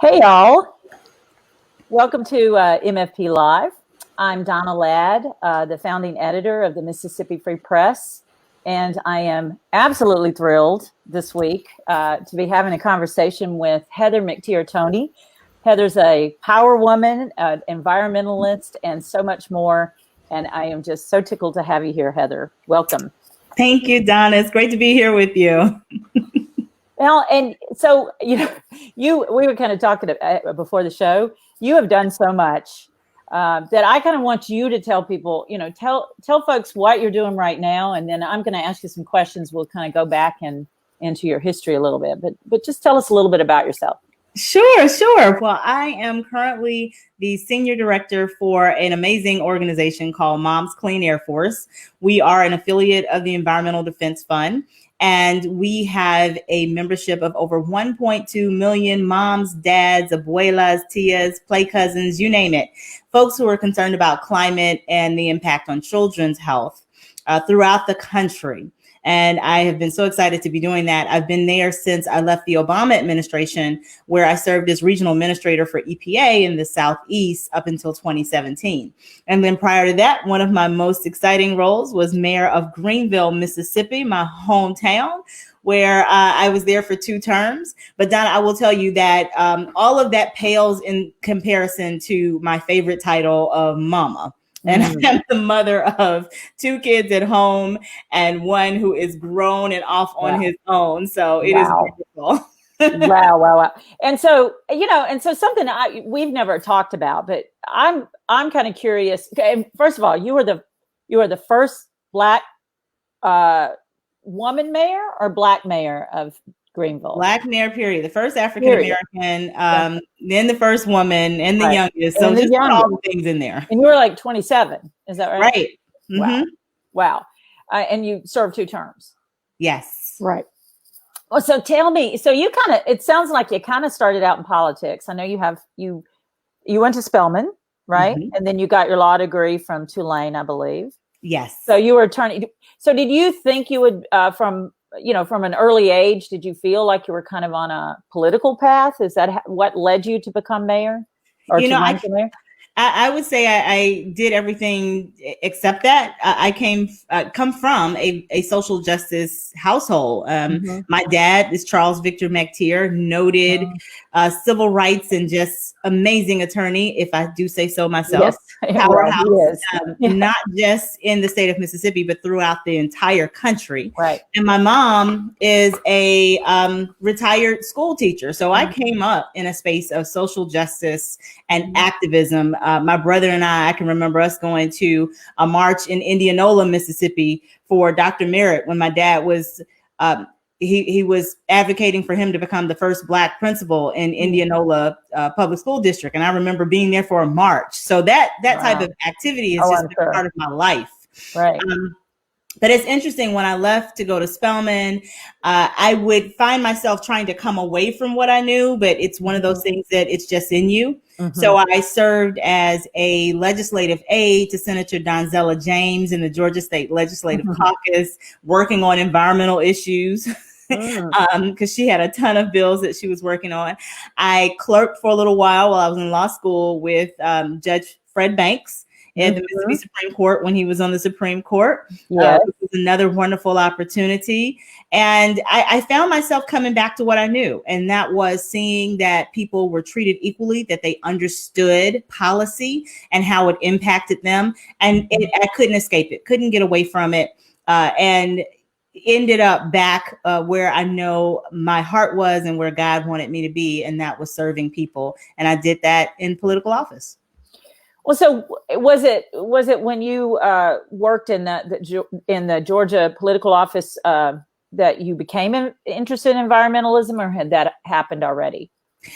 Hey, y'all. Welcome to MFP Live. I'm Donna Ladd, the founding editor of the Mississippi Free Press, and I am absolutely thrilled this week to be having a conversation with Heather McTeer Toney. Heather's a power woman, environmentalist, and so much more, and I am just so tickled to have you here, Heather. Welcome. Thank you, Donna. It's great to be here with you. Well, and so, we were kind of talking before the show. You have done so much that I kind of want you to tell people, tell folks what you're doing right now. And then I'm going to ask you some questions. We'll kind of go back and into your history a little bit, but just tell us a little bit about yourself. Sure. Well, I am currently the senior director for an amazing organization called Moms Clean Air Force. We are an affiliate of the Environmental Defense Fund, and we have a membership of over 1.2 million moms, dads, abuelas, tias, play cousins, you name it. Folks who are concerned about climate and the impact on children's health throughout the country. And I have been so excited to be doing that. I've been there since I left the Obama administration, where I served as regional administrator for EPA in the Southeast up until 2017. And then prior to that, one of my most exciting roles was mayor of Greenville, Mississippi, my hometown, where I was there for 2 terms. But Donna, I will tell you that all of that pales in comparison to my favorite title of mama. And I'm the mother of 2 kids at home and one who is grown and off on his own. So it is wonderful. Wow. And so, something we've never talked about, but I'm kind of curious. Okay, first of all, you were the first Black woman mayor or Black mayor of Greenville? Black mayor, period. The first African American, then the first woman, and the youngest. So just put all the things in there. And you were like 27, is that right? Right. Mm-hmm. Wow. And you served 2 terms. Yes. Right. Well, so tell me. So it sounds like you kind of started out in politics. I know you went to Spelman, right? Mm-hmm. And then you got your law degree from Tulane, I believe. Yes. So you were attorney. So did you think you would from an early age, did you feel like you were kind of on a political path? Is that what led you to become mayor? Or run for mayor? I would say I did everything except that. I come from a social justice household. My dad is Charles Victor McTeer, noted civil rights and just amazing attorney, if I do say so myself. Yes. Powerhouse, not just in the state of Mississippi, but throughout the entire country. Right. And my mom is a retired school teacher. So I came up in a space of social justice and activism. My brother and I can remember us going to a march in Indianola, Mississippi for Dr. Merritt when my dad was, he was advocating for him to become the first Black principal in Indianola public school district. And I remember being there for a march. So that type of activity has just been part of my life. Right. But it's interesting, when I left to go to Spelman, I would find myself trying to come away from what I knew, but it's one of those things that it's just in you. Mm-hmm. So I served as a legislative aide to Senator Donzella James in the Georgia State Legislative Caucus, working on environmental issues. Because she had a ton of bills that she was working on. I clerked for a little while I was in law school with Judge Fred Banks in the Mississippi Supreme Court when he was on the Supreme Court. Yes. It was another wonderful opportunity. And I found myself coming back to what I knew. And that was seeing that people were treated equally, that they understood policy and how it impacted them. And I couldn't escape it, couldn't get away from it. And ended up back where I know my heart was and where God wanted me to be. And that was serving people. And I did that in political office. Well, so was it when you worked in the Georgia political office that you became interested in environmentalism, or had that happened already?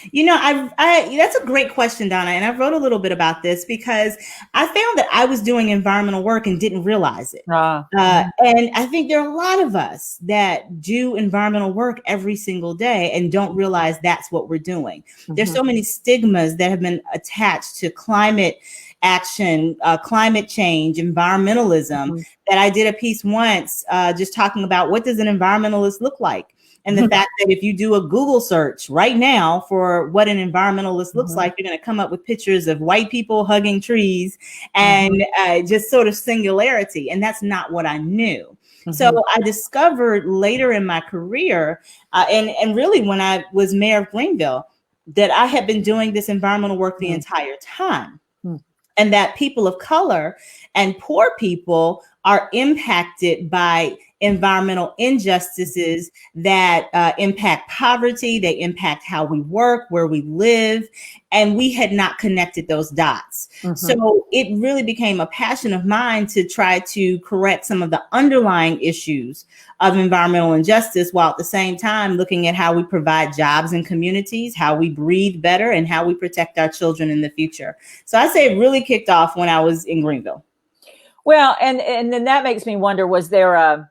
I that's a great question, Donna. And I wrote a little bit about this because I found that I was doing environmental work and didn't realize it. And I think there are a lot of us that do environmental work every single day and don't realize that's what we're doing. There's so many stigmas that have been attached to climate action, climate change, environmentalism, that I did a piece once just talking about what does an environmentalist look like? And the fact that if you do a Google search right now for what an environmentalist looks like, you're going to come up with pictures of white people hugging trees and just sort of singularity. And that's not what I knew. So I discovered later in my career, and really when I was mayor of Greenville, that I had been doing this environmental work the entire time. And that people of color and poor people are impacted by environmental injustices that impact poverty, they impact how we work, where we live, and we had not connected those dots. So it really became a passion of mine to try to correct some of the underlying issues of environmental injustice, while at the same time looking at how we provide jobs in communities, how we breathe better, and how we protect our children in the future. So I say it really kicked off when I was in Greenville. Well, and then that makes me wonder, was there a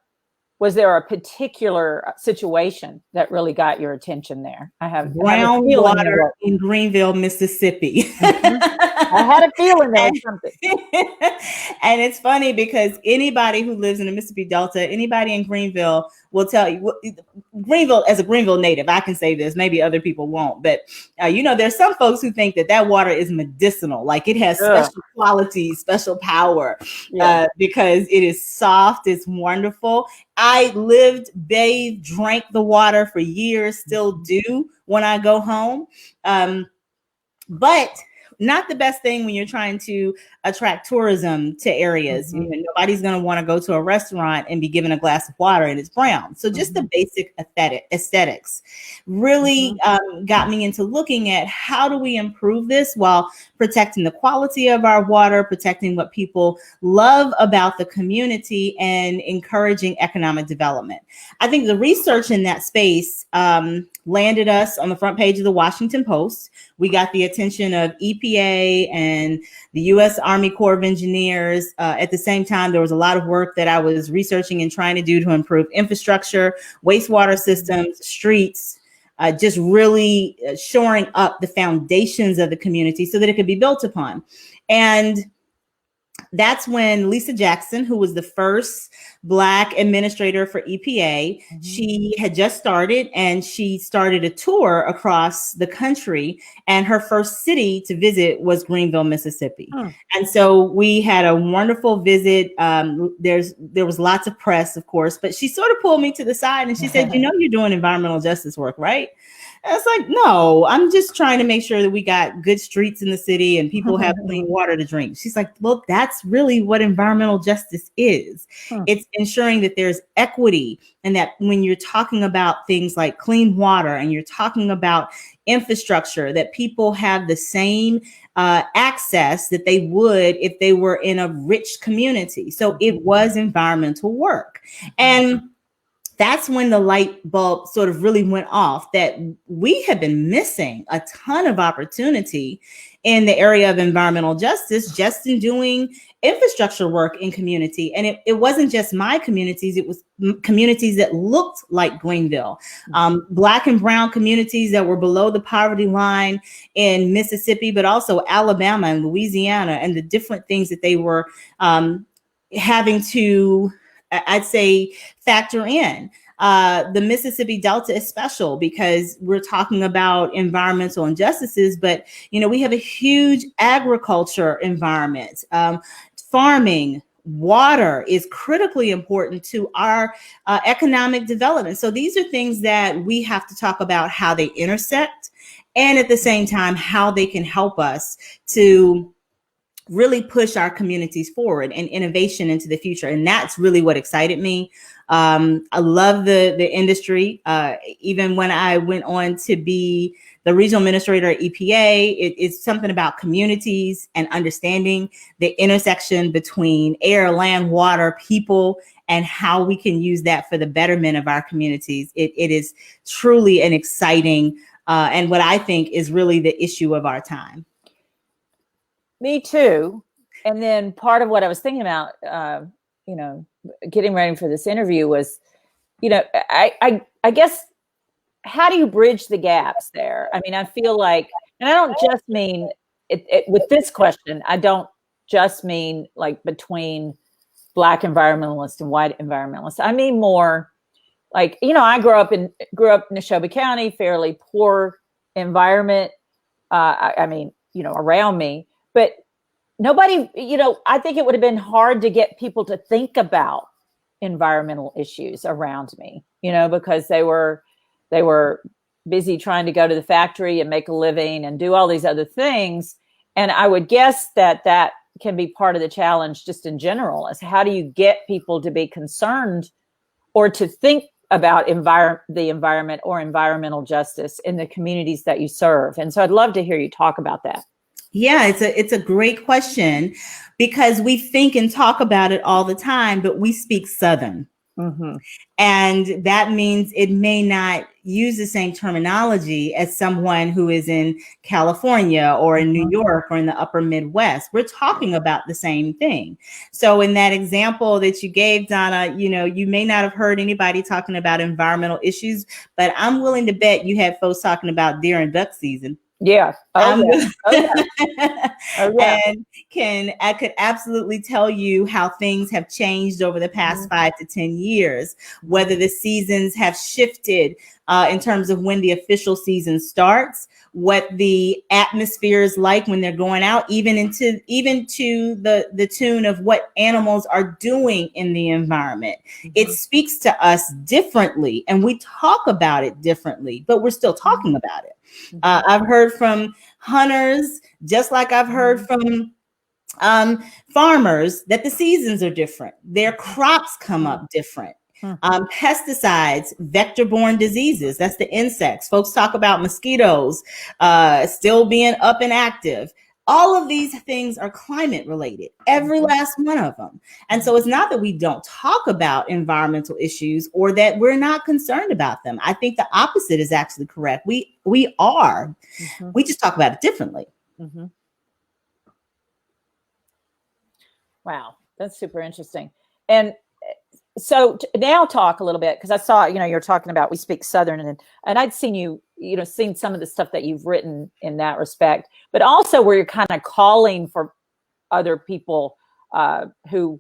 particular situation that really got your attention there? I have groundwater in Greenville, Mississippi. I had a feeling there was something. And it's funny because anybody who lives in the Mississippi Delta, anybody in Greenville will tell you, Greenville, as a Greenville native, I can say this, maybe other people won't, but there's some folks who think that water is medicinal, like it has special qualities, special power, because it is soft, it's wonderful. I lived, bathed, drank the water for years, still do when I go home. But not the best thing when you're trying to attract tourism to areas. Nobody's going to want to go to a restaurant and be given a glass of water and it's brown. So just the basic aesthetics really got me into looking at how do we improve this while protecting the quality of our water, protecting what people love about the community, and encouraging economic development. I think the research in that space landed us on the front page of the Washington Post. We got the attention of EPA and the U.S. Army Corps of Engineers. At the same time, there was a lot of work that I was researching and trying to do to improve infrastructure, wastewater systems, streets, just really shoring up the foundations of the community so that it could be built upon. And that's when Lisa Jackson, who was the first Black administrator for EPA, she had just started, and she started a tour across the country, and her first city to visit was Greenville, Mississippi. And so we had a wonderful visit. There was lots of press, of course, but she sort of pulled me to the side and she said, you're doing environmental justice work, right? And it's like, no, I'm just trying to make sure that we got good streets in the city and people have clean water to drink. She's like, well, that's really what environmental justice is. It's ensuring that there's equity, and that when you're talking about things like clean water and you're talking about infrastructure, that people have the same access that they would if they were in a rich community. So it was environmental work. And that's when the light bulb sort of really went off, that we had been missing a ton of opportunity in the area of environmental justice, just in doing infrastructure work in community. And it wasn't just my communities, it was communities that looked like Greenville, Black and brown communities that were below the poverty line in Mississippi, but also Alabama and Louisiana, and the different things that they were having to, I'd say, factor in. The Mississippi Delta is special because we're talking about environmental injustices, but we have a huge agriculture environment. Farming, water is critically important to our economic development. So these are things that we have to talk about how they intersect, and at the same time, how they can help us to really push our communities forward and innovation into the future. And that's really what excited me. I love the industry. Even when I went on to be the regional administrator at EPA, it's something about communities and understanding the intersection between air, land, water, people, and how we can use that for the betterment of our communities. It is truly an exciting and what I think is really the issue of our time. Me too. And then part of what I was thinking about, getting ready for this interview was, I guess, how do you bridge the gaps there? I mean, I feel like, and I don't just mean it with this question, I don't just mean like between Black environmentalists and white environmentalists. I mean more like, I grew up in Neshoba County, fairly poor environment. Around me, but nobody, I think it would have been hard to get people to think about environmental issues around me, because they were busy trying to go to the factory and make a living and do all these other things. And I would guess that can be part of the challenge just in general, is how do you get people to be concerned or to think about the environment or environmental justice in the communities that you serve. And so I'd love to hear you talk about that. Yeah, it's a great question, because we think and talk about it all the time, but we speak Southern. Mm-hmm. And that means it may not use the same terminology as someone who is in California or in New York or in the upper Midwest. We're talking about the same thing. So in that example that you gave, Donna, you may not have heard anybody talking about environmental issues, but I'm willing to bet you had folks talking about deer and duck season. Yeah. Oh, yeah. And I could absolutely tell you how things have changed over the past 5 to 10 years, whether the seasons have shifted in terms of when the official season starts, what the atmosphere is like when they're going out, even to the tune of what animals are doing in the environment. Mm-hmm. It speaks to us differently, and we talk about it differently, but we're still talking about it. I've heard from hunters, just like I've heard from farmers, that the seasons are different. Their crops come up different. Pesticides, vector-borne diseases, that's the insects. Folks talk about mosquitoes still being up and active. All of these things are climate related, every last one of them. And so it's not that we don't talk about environmental issues or that we're not concerned about them. I think the opposite is actually correct. We are. Mm-hmm. We just talk about it differently. Mm-hmm. Wow, that's super interesting. And so now talk a little bit, because I saw, you're talking about we speak Southern, and I'd seen seen some of the stuff that you've written in that respect, but also where you're kind of calling for other people who,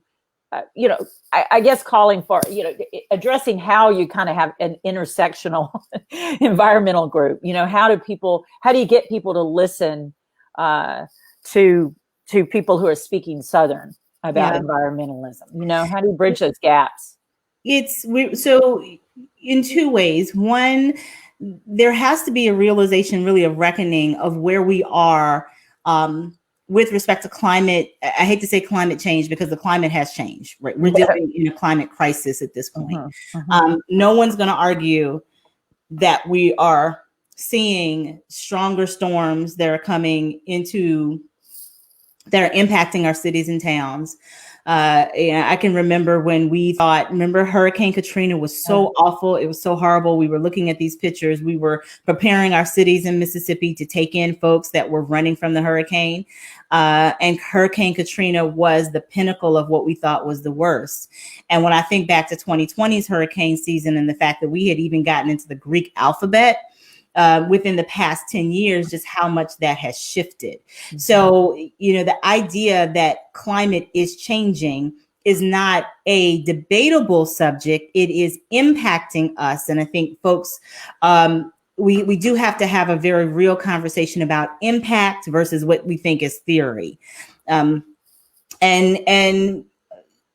I guess calling for, addressing how you kind of have an intersectional environmental group. How do you get people to listen to people who are speaking Southern about environmentalism? How do you bridge those gaps? So in two ways. One, there has to be a realization, really a reckoning of where we are with respect to climate. I hate to say climate change, because the climate has changed, right? We're dealing in a climate crisis at this point. No one's going to argue that we are seeing stronger storms that are coming into, that are impacting our cities and towns. I can remember when remember Hurricane Katrina was so awful. It was so horrible. We were looking at these pictures. We were preparing our cities in Mississippi to take in folks that were running from the hurricane. And Hurricane Katrina was the pinnacle of what we thought was the worst. And when I think back to 2020's hurricane season and the fact that we had even gotten into the Greek alphabet, within the past 10 years, just how much that has shifted. Mm-hmm. So, the idea that climate is changing is not a debatable subject. It is impacting us. And I think folks, we do have to have a very real conversation about impact versus what we think is theory. And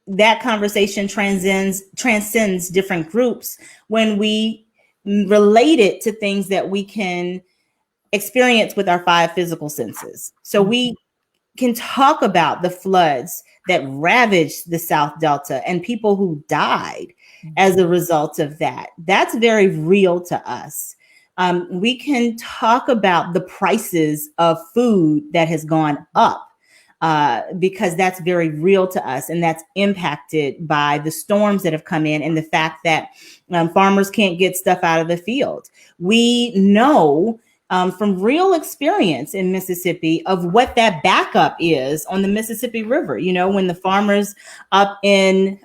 that conversation transcends different groups when we relate it to things that we can experience with our 5 physical senses. So we can talk about the floods that ravaged the South Delta and people who died as a result of that. That's very real to us. We can talk about the prices of food that has gone up, because that's very real to us, and that's impacted by the storms that have come in and the fact that farmers can't get stuff out of the field. We know from real experience in Mississippi of what that backup is on the Mississippi River. When the farmers up in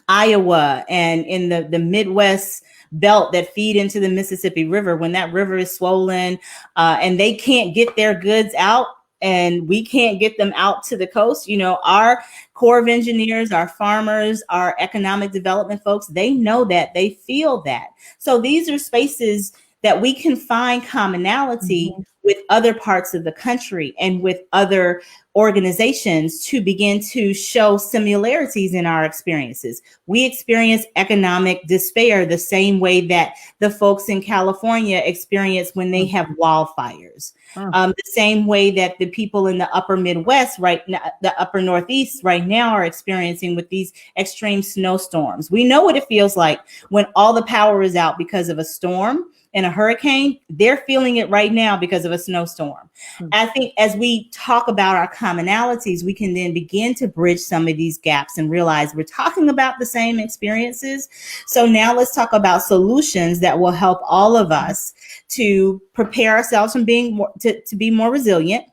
Iowa and in the Midwest belt that feed into the Mississippi River, when that river is swollen and they can't get their goods out, and we can't get them out to the coast. Our Corps of Engineers, our farmers, our economic development folks, they know that, they feel that. So these are spaces that we can find commonality with other parts of the country and with other organizations to begin to show similarities in our experiences. We experience economic despair the same way that the folks in California experience when they have wildfires. The same way that the people in the upper Midwest right now, the upper Northeast right now are experiencing with these extreme snowstorms. We know what it feels like when all the power is out because of a storm and a hurricane. They're feeling it right now because of a snowstorm. I think as we talk about our commonalities, we can then begin to bridge some of these gaps and realize we're talking about the same experiences. So now let's talk about solutions that will help all of us to prepare ourselves from being more, to be more resilient.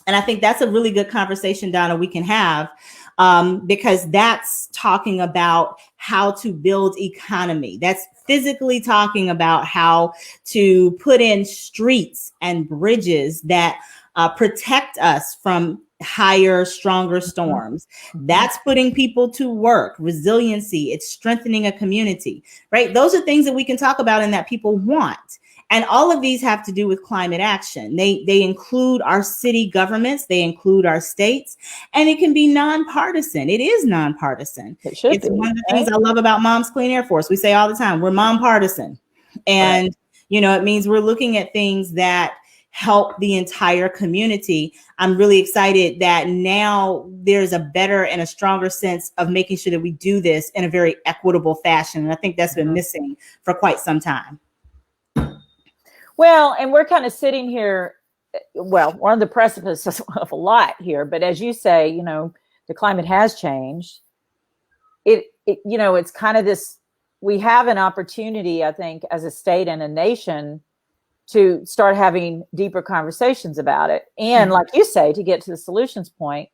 And I think that's a really good conversation, Donna, we can have, because that's talking about how to build economy. That's physically talking about how to put in streets and bridges that protect us from higher, stronger storms. That's putting people to work, resiliency. It's strengthening a community, right? Those are things that we can talk about and that people want. And all of these have to do with climate action. They include our city governments, they include our states, and it can be nonpartisan. It is nonpartisan. It's one of the things I love about Mom's Clean Air Force. We say all the time, we're mom-partisan. And, it means we're looking at things that help the entire community. I'm really excited that now there's a better and a stronger sense of making sure that we do this in a very equitable fashion. And I think that's been missing for quite some time. Well, and we're kind of sitting here, well, we're on the precipice of a lot here, but as you say, the climate has changed. It's kind of this, we have an opportunity, I think, as a state and a nation to start having deeper conversations about it. And like you say, to get to the solutions point,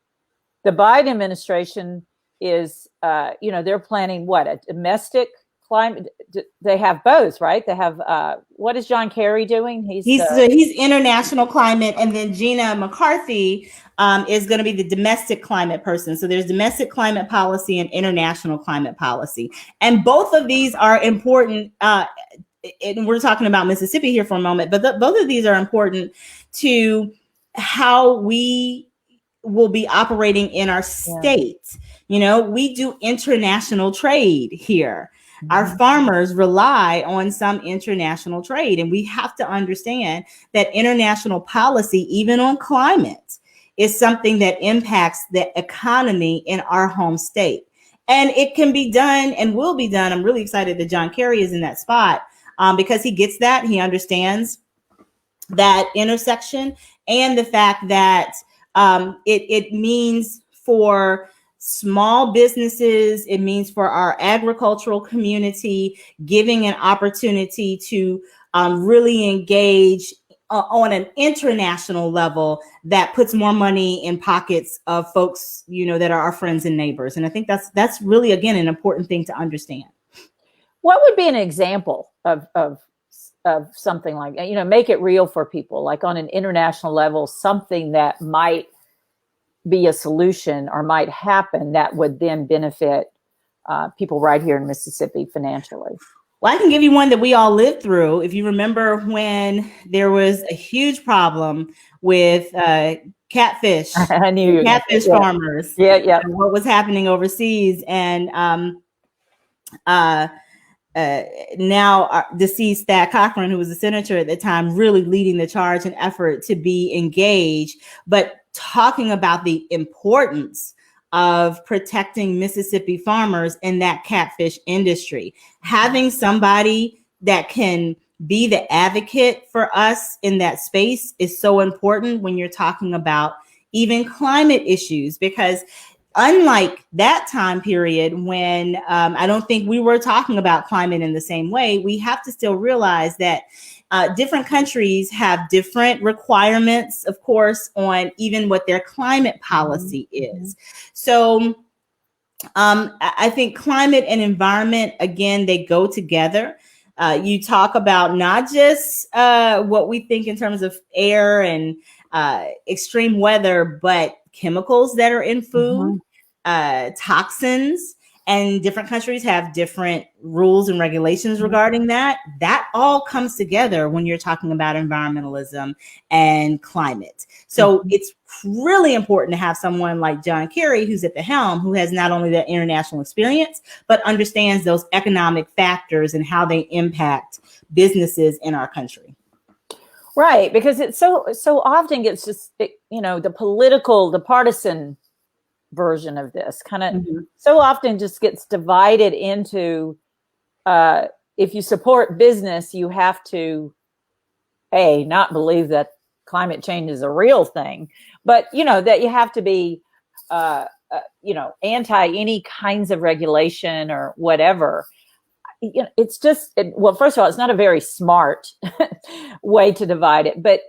the Biden administration is, they're planning a domestic climate. They have both, right? They have what is John Kerry doing? He's international climate, and then Gina McCarthy is going to be the domestic climate person. So there's domestic climate policy and international climate policy, and both of these are important. And we're talking about Mississippi here for a moment, but both of these are important to how we will be operating in our state. We do international trade here. Our farmers rely on some international trade, and we have to understand that international policy, even on climate, is something that impacts the economy in our home state. And it can be done and will be done. I'm really excited that John Kerry is in that spot because he gets that. He understands that intersection and the fact that it means for small businesses, it means for our agricultural community, giving an opportunity to really engage on an international level that puts more money in pockets of folks, that are our friends and neighbors. And I think that's really, again, an important thing to understand. What would be an example of something like, make it real for people, like on an international level, something that might be a solution or might happen that would then benefit people right here in Mississippi financially? Well, I can give you one that we all lived through. If you remember when there was a huge problem with catfish, catfish farmers, and what was happening overseas, and now deceased Thad Cochran, who was a senator at the time, really leading the charge and effort to be engaged, but talking about the importance of protecting Mississippi farmers in that catfish industry. Having somebody that can be the advocate for us in that space is so important when you're talking about even climate issues, because unlike that time period when I don't think we were talking about climate in the same way, we have to still realize that different countries have different requirements, of course, on even what their climate policy is. So I think climate and environment, again, they go together. You talk about not just what we think in terms of air and extreme weather, but chemicals that are in food, toxins, and different countries have different rules and regulations regarding that. That all comes together when you're talking about environmentalism and climate. So it's really important to have someone like John Kerry, who's at the helm, who has not only that international experience, but understands those economic factors and how they impact businesses in our country. Right, because it's so often gets just, the partisan version of this kind of so often just gets divided into, if you support business, you have to not believe that climate change is a real thing, but that you have to be anti any kinds of regulation or whatever. It's just, well, first of all, it's not a very smart way to divide it, but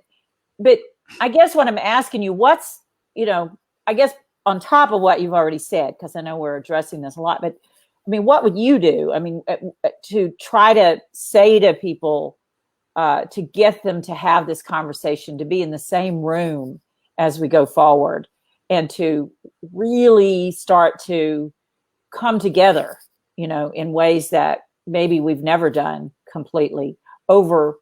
I guess what I'm asking you, what's, I guess on top of what you've already said, because I know we're addressing this a lot, but I mean, what would you do? I mean, to try to say to people, to get them to have this conversation, to be in the same room as we go forward, and to really start to come together, in ways that maybe we've never done completely over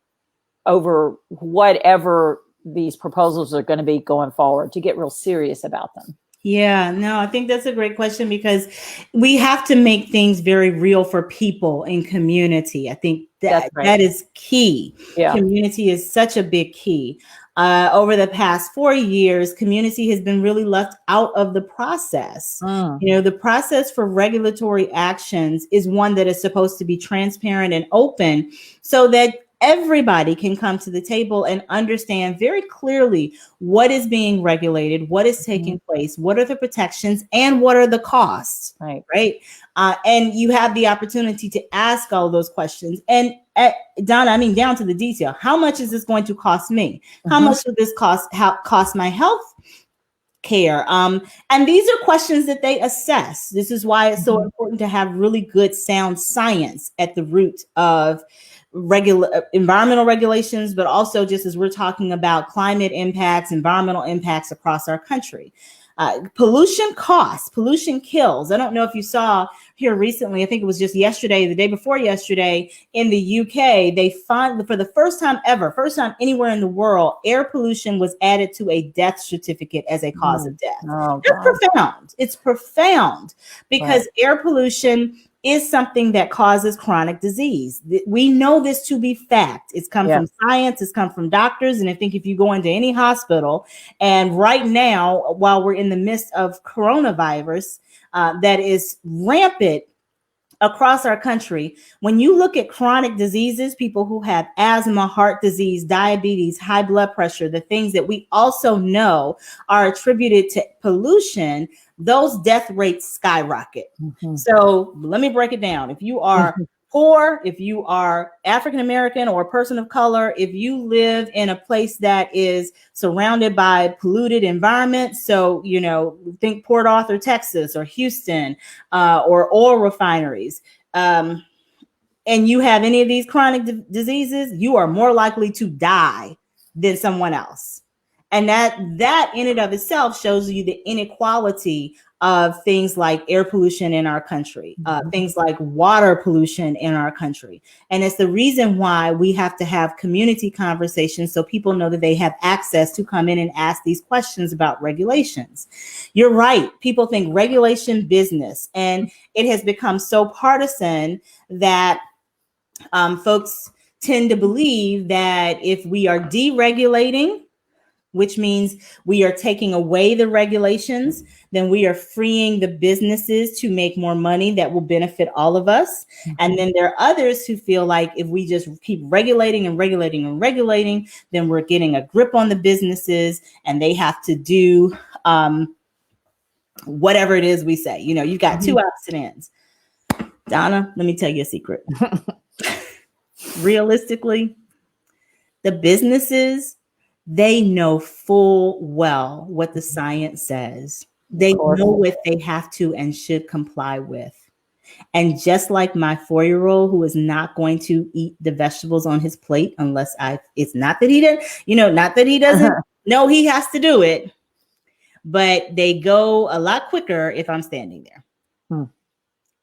whatever these proposals are going to be going forward, to get real serious about them. Yeah, no, I think that's a great question, because we have to make things very real for people in community. I think that is key. Yeah. Community is such a big key. Over the past 4 years, community has been really left out of the process. The process for regulatory actions is one that is supposed to be transparent and open, so that everybody can come to the table and understand very clearly what is being regulated, what is taking place, what are the protections, and what are the costs, right? And you have the opportunity to ask all those questions. And Donna, I mean, down to the detail, how much is this going to cost me? How much will this cost my health care? And these are questions that they assess. This is why it's so important to have really good, sound science at the root of environmental regulations, but also, just as we're talking about climate impacts, environmental impacts across our country. Pollution costs, pollution kills. I don't know if you saw here recently, I think it was just yesterday, the day before yesterday, in the UK, they found, for the first time anywhere in the world, air pollution was added to a death certificate as a cause of death. It's profound. It's profound, because air pollution is something that causes chronic disease. We know this to be fact. It's come from science, it's come from doctors. And I think if you go into any hospital, and right now, while we're in the midst of coronavirus that is rampant across our country, when you look at chronic diseases, people who have asthma, heart disease, diabetes, high blood pressure, the things that we also know are attributed to pollution, those death rates skyrocket. So let me break it down. If you are poor, if you are African American or a person of color, if you live in a place that is surrounded by polluted environments, so think Port Arthur, Texas, or Houston, or oil refineries, and you have any of these chronic diseases, you are more likely to die than someone else. And that in and of itself shows you the inequality of things like air pollution in our country, things like water pollution in our country. And it's the reason why we have to have community conversations, so people know that they have access to come in and ask these questions about regulations. You're right. People think regulation business, and it has become so partisan that folks tend to believe that if we are deregulating, which means we are taking away the regulations, then we are freeing the businesses to make more money that will benefit all of us. And then there are others who feel like if we just keep regulating and regulating and regulating, then we're getting a grip on the businesses and they have to do whatever it is we say. You've got two opposite ends. Donna, let me tell you a secret. Realistically, the businesses, they know full well what the science says. They know what they have to and should comply with. And just like my 4-year-old, who is not going to eat the vegetables on his plate unless it's not that he didn't, not that he doesn't No, he has to do it, but they go a lot quicker if I'm standing there.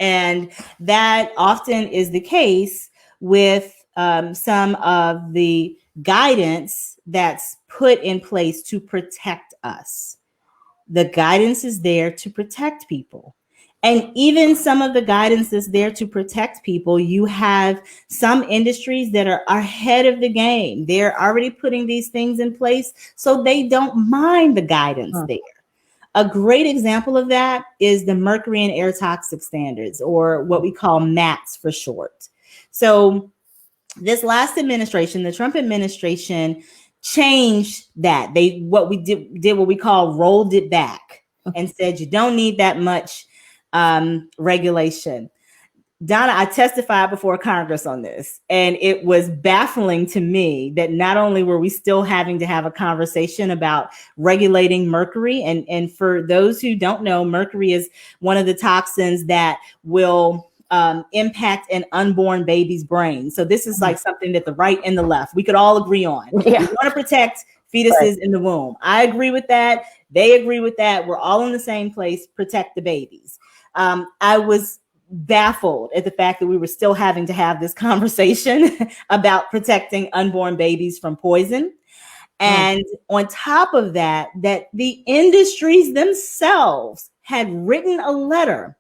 And that often is the case with some of the guidance that's put in place to protect us. The guidance is there to protect people. And even some of the guidance is there to protect people. You have some industries that are ahead of the game. They're already putting these things in place, so they don't mind the guidance there. A great example of that is the mercury and air toxic standards, or what we call MATS for short. So this last administration, the Trump administration, changed that. They what we call rolled it back and said you don't need that much regulation. Donna, I testified before Congress on this, and it was baffling to me that not only were we still having to have a conversation about regulating mercury, and for those who don't know, mercury is one of the toxins that will impact an unborn baby's brain. So this is like something that the right and the left, we could all agree on. We want to protect fetuses in the womb. I agree with that. They agree with that. We're all in the same place, protect the babies. I was baffled at the fact that we were still having to have this conversation about protecting unborn babies from poison. And on top of that, that the industries themselves had written a letter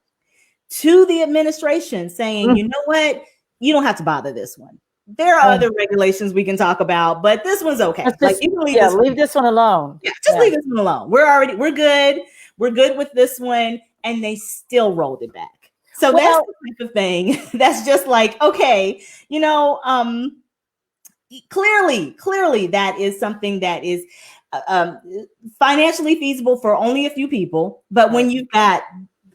to the administration saying, you know what, you don't have to bother this one. There are other regulations we can talk about, but this one's okay. Leave this one alone. Leave this one alone. We're good. We're good with this one. And they still rolled it back. So that's the type of thing that's just like, okay, clearly that is something that is financially feasible for only a few people. But when you've got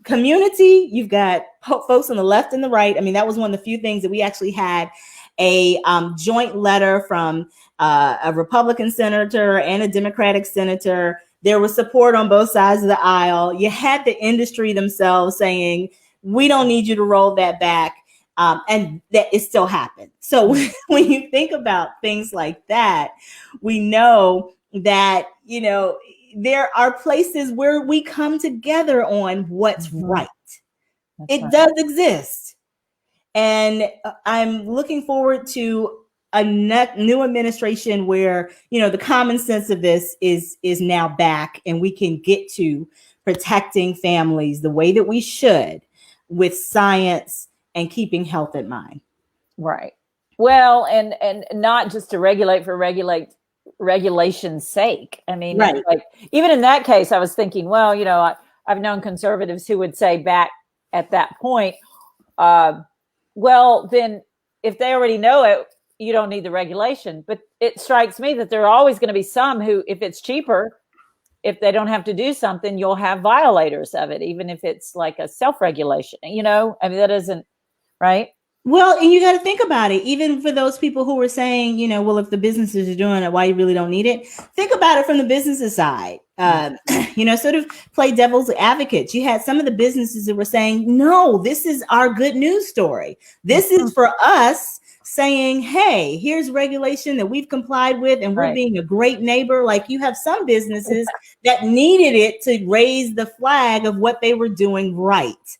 community, you've got folks on the left and the right. I mean, that was one of the few things that we actually had a joint letter from a Republican senator and a Democratic senator. There was support on both sides of the aisle. You had the industry themselves saying, we don't need you to roll that back. And that it still happened. So when you think about things like that, we know that, there are places where we come together on what's right. It does exist. And I'm looking forward to a new administration where, the common sense of this is now back, and we can get to protecting families the way that we should, with science and keeping health in mind. Right. Well, and not just to regulate for regulation's sake. I mean, like, even in that case, I was thinking, well, I've known conservatives who would say back at that point, well, then if they already know it, you don't need the regulation. But it strikes me that there are always going to be some who, if it's cheaper, if they don't have to do something, you'll have violators of it, even if it's like a self-regulation, I mean, that isn't right. Well, and you got to think about it. Even for those people who were saying, well, if the businesses are doing it, why you really don't need it? Think about it from the businesses side. Sort of play devil's advocate. You had some of the businesses that were saying, no, this is our good news story. This is for us saying, hey, here's regulation that we've complied with, and we're being a great neighbor. Like, you have some businesses that needed it to raise the flag of what they were doing right.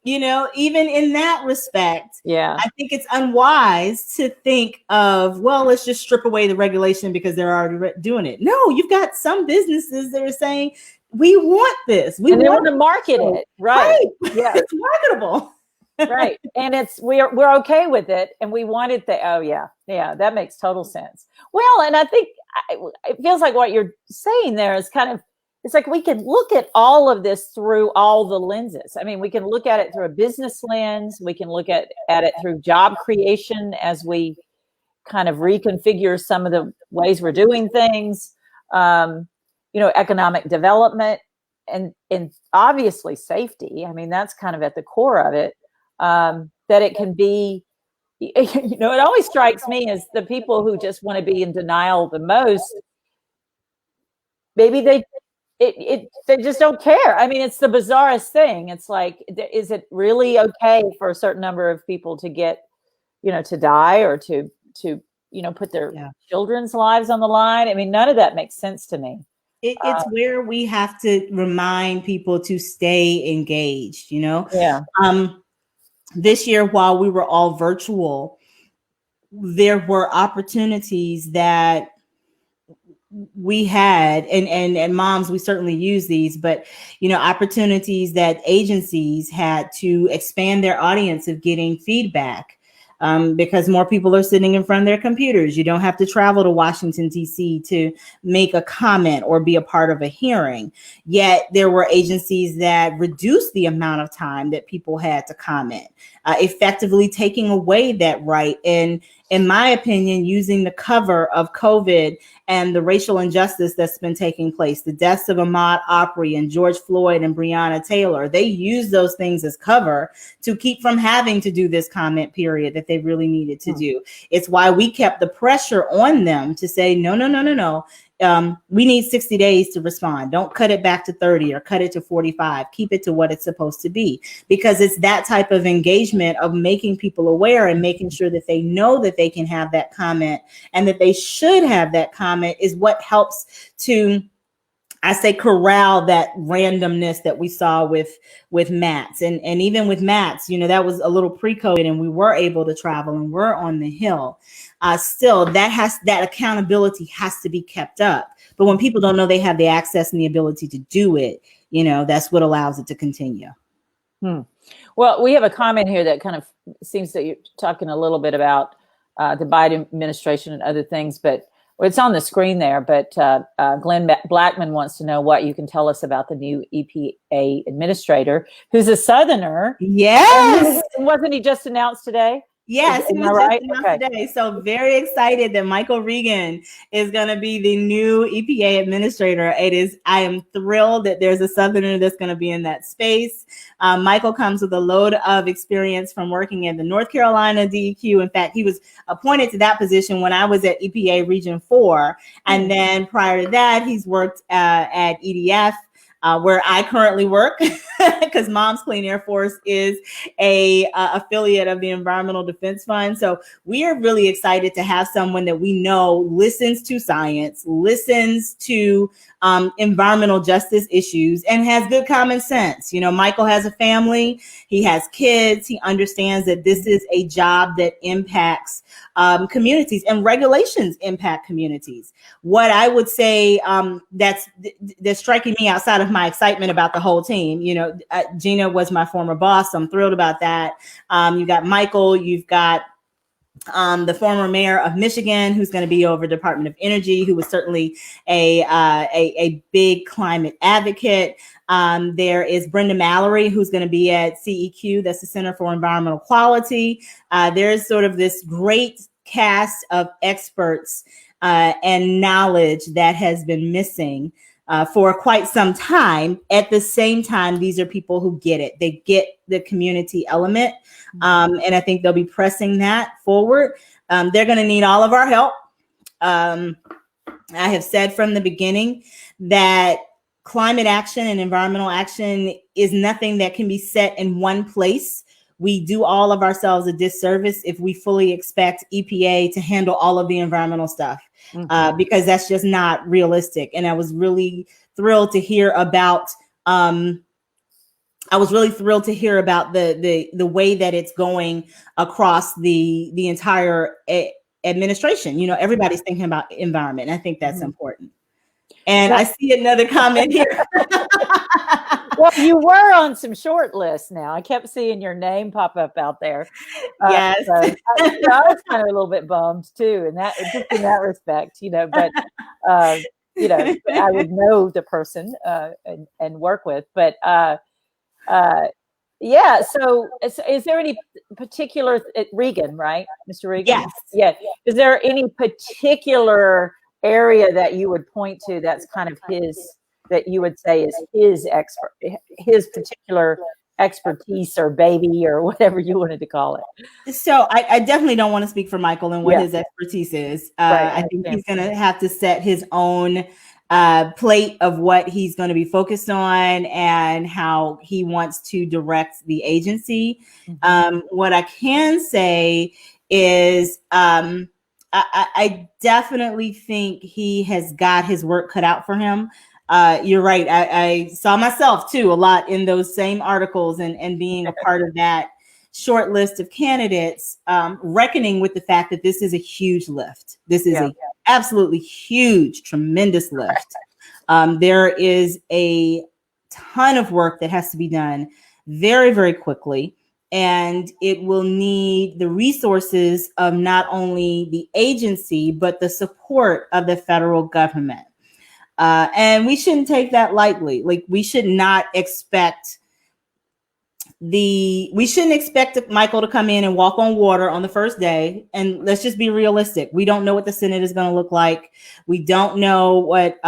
Even in that respect, I think it's unwise to think of, well, let's just strip away the regulation because they're already doing it. No, you've got some businesses that are saying, we want this. We want to market it. Right. Yeah. It's marketable. Right. And we're okay with it. And we wanted that makes total sense. Well, and I think it feels like what you're saying there is kind of, it's like we can look at all of this through all the lenses. I mean, we can look at it through a business lens. We can look at it through job creation as we kind of reconfigure some of the ways we're doing things, economic development, and obviously safety. I mean, that's kind of at the core of it, that it can be, it always strikes me as the people who just want to be in denial the most, maybe they just don't care. I mean, it's the bizarrest thing. It's like, is it really okay for a certain number of people to get, to die or to put their children's lives on the line. I mean, none of that makes sense to me. It's where we have to remind people to stay engaged, Yeah. This year, while we were all virtual, there were opportunities that we had, and moms, we certainly use these, but opportunities that agencies had to expand their audience of getting feedback. Because more people are sitting in front of their computers. You don't have to travel to Washington, D.C. to make a comment or be a part of a hearing. Yet there were agencies that reduced the amount of time that people had to comment, effectively taking away that right. And in my opinion, using the cover of COVID and the racial injustice that's been taking place, the deaths of Ahmaud Arbery and George Floyd and Breonna Taylor, they use those things as cover to keep from having to do this comment period that they really needed to do. It's why we kept the pressure on them to say, no. We need 60 days to respond. Don't cut it back to 30 or cut it to 45. Keep it to what it's supposed to be, because it's that type of engagement of making people aware and making sure that they know that they can have that comment and that they should have that comment is what helps to, I say, corral that randomness that we saw with Matt's. And even with Matt's, that was a little pre-COVID and we were able to travel and we're on the Hill. Still, that accountability has to be kept up. But when people don't know they have the access and the ability to do it, that's what allows it to continue. Well, we have a comment here that kind of seems that you're talking a little bit about the Biden administration and other things, but it's on the screen there. But Glenn Blackman wants to know what you can tell us about the new EPA administrator, who's a Southerner. Yes. Wasn't he just announced today? Yes, he was just announced today. So very excited that Michael Regan is going to be the new EPA administrator. I am thrilled that there's a Southerner that's going to be in that space. Michael comes with a load of experience from working in the North Carolina DEQ. In fact, he was appointed to that position when I was at EPA Region 4. And then prior to that, he's worked at EDF, where I currently work, because Moms Clean Air Force is a affiliate of the Environmental Defense Fund. So we are really excited to have someone that we know listens to science, listens to environmental justice issues, and has good common sense. Michael has a family, he has kids, he understands that this is a job that impacts communities, and regulations impact communities. What I would say that's striking me outside of my excitement about the whole team, Gina was my former boss, so I'm thrilled about that. You got Michael, you've got the former mayor of Michigan, who's going to be over Department of Energy, who was certainly a big climate advocate. There is Brenda Mallory, who's going to be at CEQ, that's the Center for Environmental Quality. There's sort of this great cast of experts and knowledge that has been missing for quite some time. At the same time, these are people who get it. They get the community element. And I think they'll be pressing that forward. They're going to need all of our help. I have said from the beginning that climate action and environmental action is nothing that can be set in one place. We do all of ourselves a disservice if we fully expect EPA to handle all of the environmental stuff, because that's just not realistic. And I was really thrilled to hear about the way that it's going across the entire administration. Everybody's thinking about environment. And I think that's important. And I see another comment here. Well, you were on some short lists now. I kept seeing your name pop up out there. Yes. So I was kind of a little bit bummed too, just in that respect, but I would know the person and work with. But yeah. So is there any particular Regan, right? Mr. Regan? Yes. Yeah. Is there any particular area that you would point to that's kind of that you would say is his particular expertise or baby or whatever you wanted to call it? So I definitely don't want to speak for Michael and what his expertise is. Right, I think he's going to have to set his own plate of what he's going to be focused on and how he wants to direct the agency. What I can say is I definitely think he has got his work cut out for him. You're right. I saw myself too a lot in those same articles and being a part of that short list of candidates, reckoning with the fact that this is a huge lift. This is a absolutely huge, tremendous lift. There is a ton of work that has to be done very, very quickly. And it will need the resources of not only the agency, but the support of the federal government. And we shouldn't take that lightly. Like, we shouldn't expect Michael to come in and walk on water on the first day. And let's just be realistic. We don't know what the Senate is going to look like. We don't know what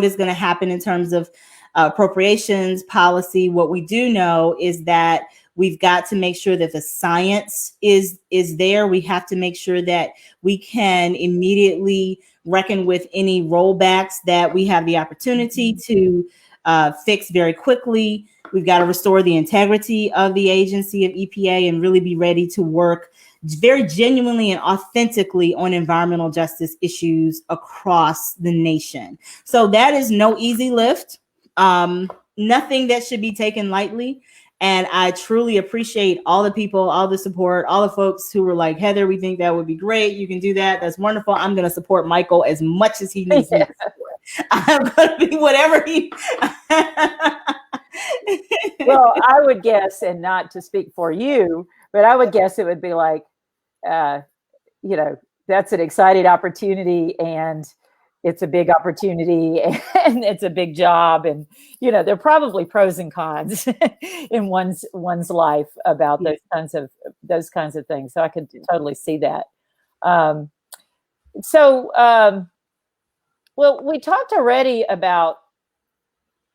is going to happen in terms of appropriations policy. What we do know is that we've got to make sure that the science is there. We have to make sure that we can immediately reckon with any rollbacks that we have the opportunity to fix very quickly. We've got to restore the integrity of the agency of EPA and really be ready to work very genuinely and authentically on environmental justice issues across the nation. So that is no easy lift. Nothing that should be taken lightly. And I truly appreciate all the people, all the support, all the folks who were like, Heather, we think that would be great. You can do that. That's wonderful. I'm going to support Michael as much as he needs me to support. I'm going to be whatever he... Well, I would guess, and not to speak for you, but I would guess it would be like, that's an exciting opportunity, and it's a big opportunity, and it's a big job, and there are probably pros and cons in one's life about those kinds of things. So I could totally see that. Well, we talked already about,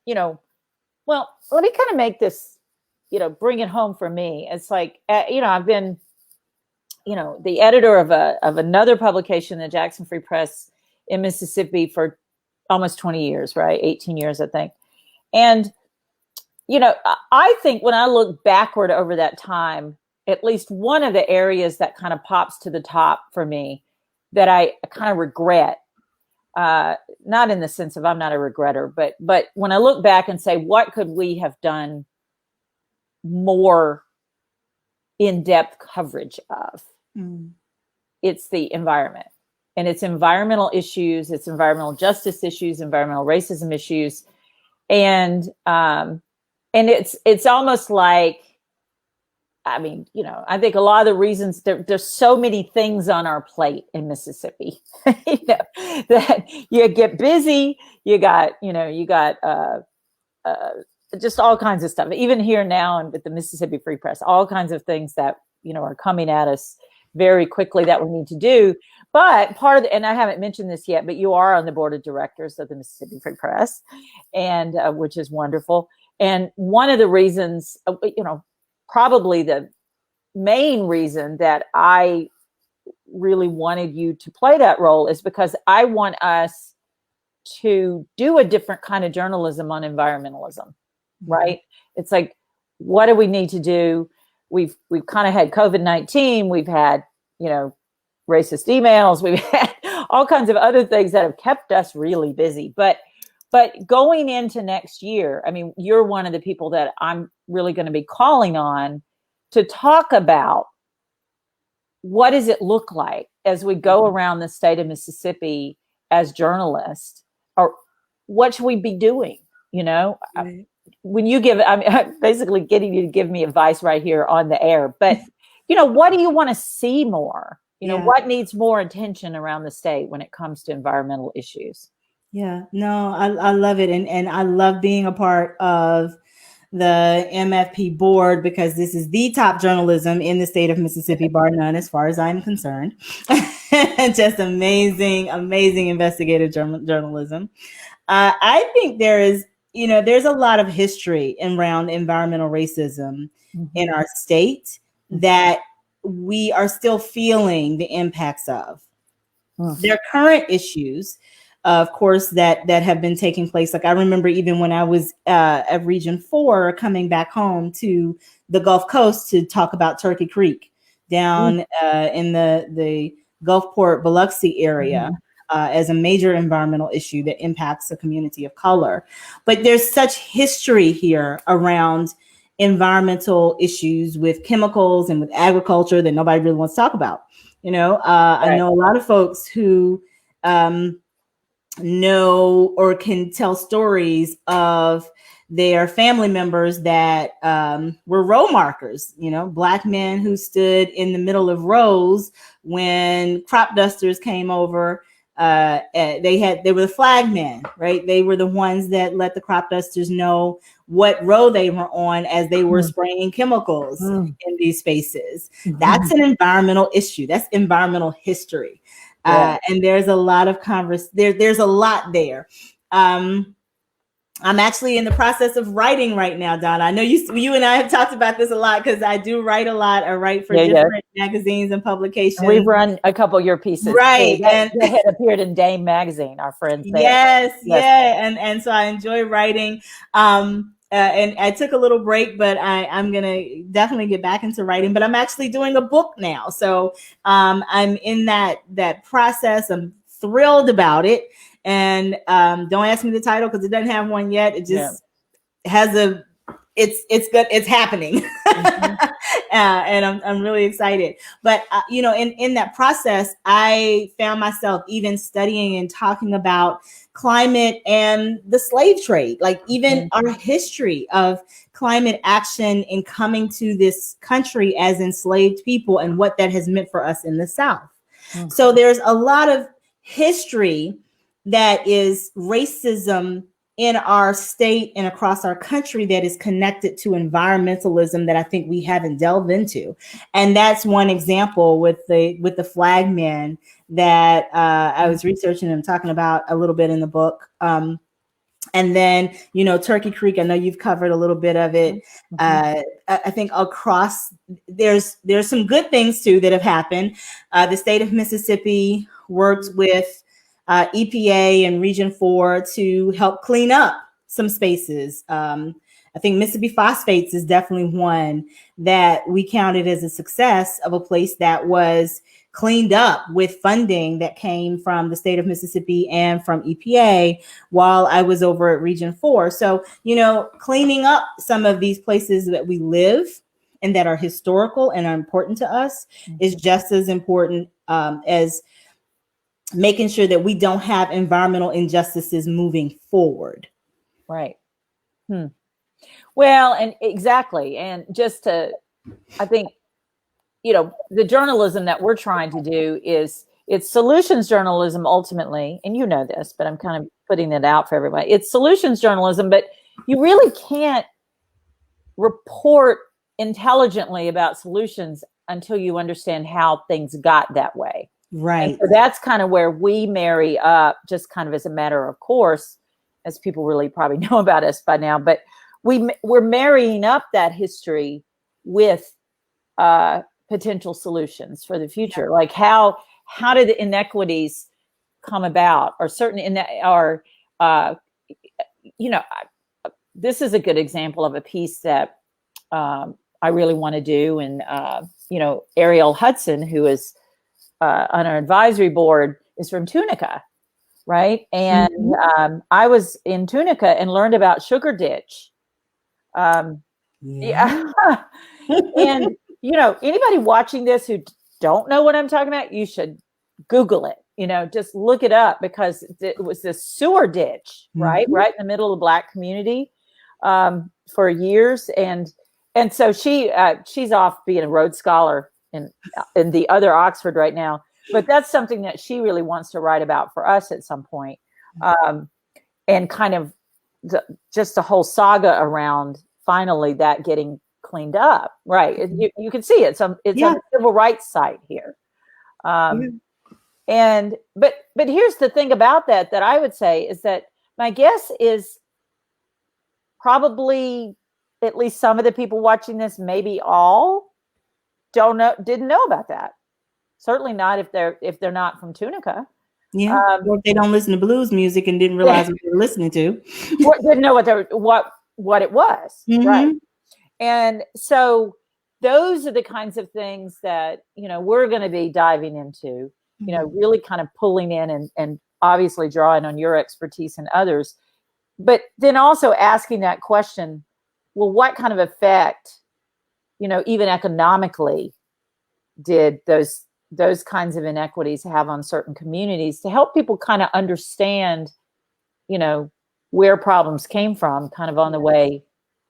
well, let me kind of make this, bring it home for me. It's like, I've been, the editor of another publication, the Jackson Free Press in Mississippi, for almost 20 years, right? 18 years, I think. And, I think when I look backward over that time, at least one of the areas that kind of pops to the top for me that I kind of regret, not in the sense of I'm not a regretter, but when I look back and say, what could we have done more in-depth coverage of? It's the environment. And it's environmental issues, it's environmental justice issues, environmental racism issues. And it's almost like, I think a lot of the reasons there's so many things on our plate in Mississippi, that you get busy, you got just all kinds of stuff, even here now and with the Mississippi Free Press, all kinds of things that, are coming at us very quickly that we need to do. But part of and I haven't mentioned this yet, but you are on the board of directors of the Mississippi Free Press, and which is wonderful. And one of the reasons, probably the main reason that I really wanted you to play that role is because I want us to do a different kind of journalism on environmentalism, right? It's like, what do we need to do? We've kind of had COVID-19, we've had, racist emails, we've had all kinds of other things that have kept us really busy. But going into next year, you're one of the people that I'm really going to be calling on to talk about what does it look like as we go around the state of Mississippi as journalists, or what should we be doing? When you give, I'm basically getting you to give me advice right here on the air, but what do you want to see more? What needs more attention around the state when it comes to environmental issues? Yeah, no, I love it. And I love being a part of the MFP board, because this is the top journalism in the state of Mississippi, bar none, as far as I'm concerned. Just amazing investigative journalism. I think there's a lot of history around environmental racism in our state that we are still feeling the impacts of. There are current issues, of course, that have been taking place. Like, I remember even when I was at Region 4, coming back home to the Gulf Coast to talk about Turkey Creek down in the Gulfport, Biloxi area as a major environmental issue that impacts a community of color. But there's such history here around environmental issues with chemicals and with agriculture that nobody really wants to talk about. I know a lot of folks who know or can tell stories of their family members that were row markers, Black men who stood in the middle of rows when crop dusters came over. They were the flag men, right? They were the ones that let the crop dusters know what row they were on as they were spraying chemicals in these spaces. That's an environmental issue. That's environmental history. And there's a lot of there's a lot there. I'm actually in the process of writing right now, Donna. I know you and I have talked about this a lot because I do write a lot. I write for different magazines and publications. We've run a couple of your pieces. Right. And they had appeared in Dame magazine, our friends there. Yes. Yeah. And so I enjoy writing. And I took a little break, but I'm going to definitely get back into writing. But I'm actually doing a book now. So I'm in that process. I'm thrilled about it. And don't ask me the title because it doesn't have one yet. It just has it's good. It's happening. And I'm really excited. But, in that process, I found myself even studying and talking about climate and the slave trade, like even our history of climate action in coming to this country as enslaved people and what that has meant for us in the South. So there's a lot of history that is racism in our state and across our country that is connected to environmentalism that I think we haven't delved into. And that's one example with the flag men that I was researching and talking about a little bit in the book. And then, Turkey Creek, I know you've covered a little bit of it. I think across there's some good things too that have happened. The state of Mississippi worked with EPA and Region 4 to help clean up some spaces. I think Mississippi Phosphates is definitely one that we counted as a success of a place that was cleaned up with funding that came from the state of Mississippi and from EPA while I was over at Region 4. So, cleaning up some of these places that we live and that are historical and are important to us is just as important as making sure that we don't have environmental injustices moving forward. Right. Well, and exactly. And I think, the journalism that we're trying to do it's solutions journalism ultimately. And this, but I'm kind of putting it out for everybody. It's solutions journalism, but you really can't report intelligently about solutions until you understand how things got that way. Right. And so that's kind of where we marry up, just kind of as a matter of course, as people really probably know about us by now. But we're marrying up that history with potential solutions for the future. Like how did the inequities come about, or this is a good example of a piece that I really want to do. And Ariel Hudson, who is on our advisory board, is from Tunica, right? And I was in Tunica and learned about Sugar Ditch. And anybody watching this who don't know what I'm talking about, you should Google it. Just look it up, because it was this sewer ditch, right in the middle of the Black community for years, and so she's off being a Rhodes Scholar in the other Oxford right now, but that's something that she really wants to write about for us at some point, and kind of just the whole saga around finally that getting cleaned up. Right, you can see it's on the civil rights site here, and but here's the thing about that I would say is that my guess is probably at least some of the people watching this, maybe all, didn't know about that. Certainly not if they're not from Tunica. Yeah, or if they don't listen to blues music and didn't realize what they were listening to. Didn't know what it was, right? And so those are the kinds of things that we're going to be diving into. you know, really kind of pulling in and obviously drawing on your expertise and others, but then also asking that question, well, what kind of effect, you know, even economically, did those kinds of inequities have on certain communities, to help people kind of understand, you know, where problems came from, kind of on the way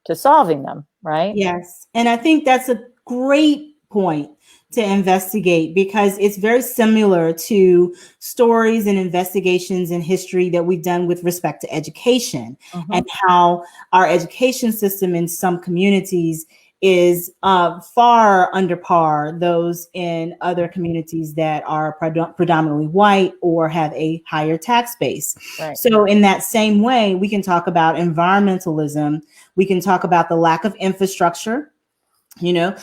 to solving them, right? Yes. And I think that's a great point to investigate, because it's very similar to stories and investigations in history that we've done with respect to education, and how our education system in some communities is far under par those in other communities that are predominantly white or have a higher tax base. Right. So in that same way, we can talk about environmentalism. We can talk about the lack of infrastructure. You know,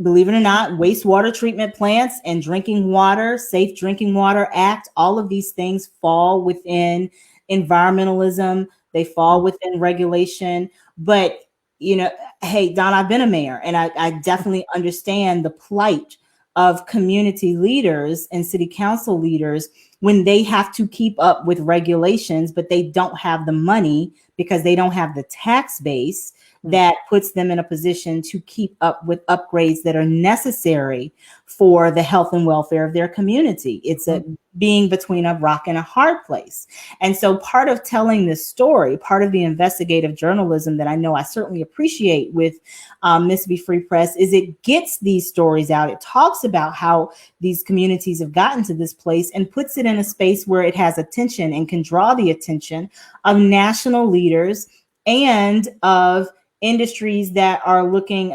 believe it or not, wastewater treatment plants and drinking water, Safe Drinking Water Act, all of these things fall within environmentalism. They fall within regulation. But, you know, hey, Don, I've been a mayor, and I definitely understand the plight of community leaders and city council leaders when they have to keep up with regulations, but they don't have the money because they don't have the tax base that puts them in a position to keep up with upgrades that are necessary for the health and welfare of their community. It's a being between a rock and a hard place. And so part of telling this story, part of the investigative journalism that I know I certainly appreciate with Mississippi Free Press, is it gets these stories out. It talks about how these communities have gotten to this place and puts it in a space where it has attention and can draw the attention of national leaders and of industries that are looking,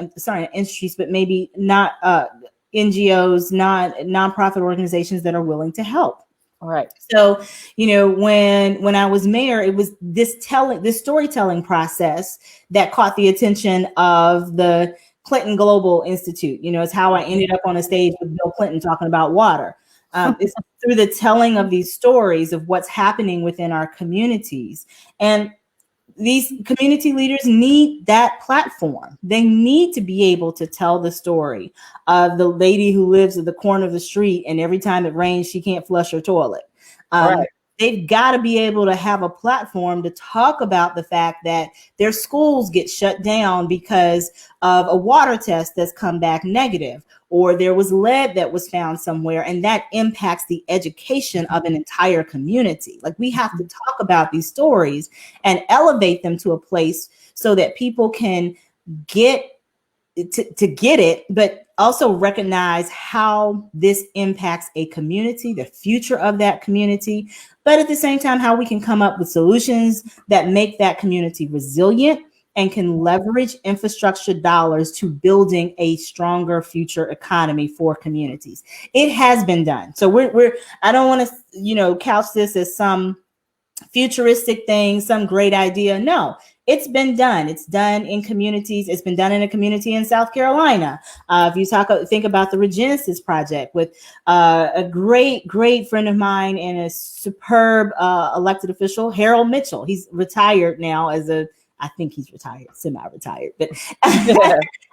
industries, but maybe not NGOs, not nonprofit organizations that are willing to help. All right. So, you know, when I was mayor, it was this storytelling process that caught the attention of the Clinton Global Institute. You know, it's how I ended up on a stage with Bill Clinton talking about water. It's through the telling of these stories of what's happening within our communities. And these community leaders need that platform. They need to be able to tell the story of the lady who lives at the corner of the street, and every time it rains, she can't flush her toilet. Right. They've got to be able to have a platform to talk about the fact that their schools get shut down because of a water test that's come back negative, or there was lead that was found somewhere, and that impacts the education of an entire community. Like, we have to talk about these stories and elevate them to a place so that people can get to get it, but also recognize how this impacts a community, the future of that community, but at the same time, how we can come up with solutions that make that community resilient and can leverage infrastructure dollars to building a stronger future economy for communities. It has been done. So I don't want to, you know, couch this as some futuristic thing, some great idea. No, it's been done. It's done in communities. It's been done in a community in South Carolina. If you think about the Regenesis Project with a great friend of mine and a superb elected official, Harold Mitchell. He's retired now I think he's retired, semi-retired, but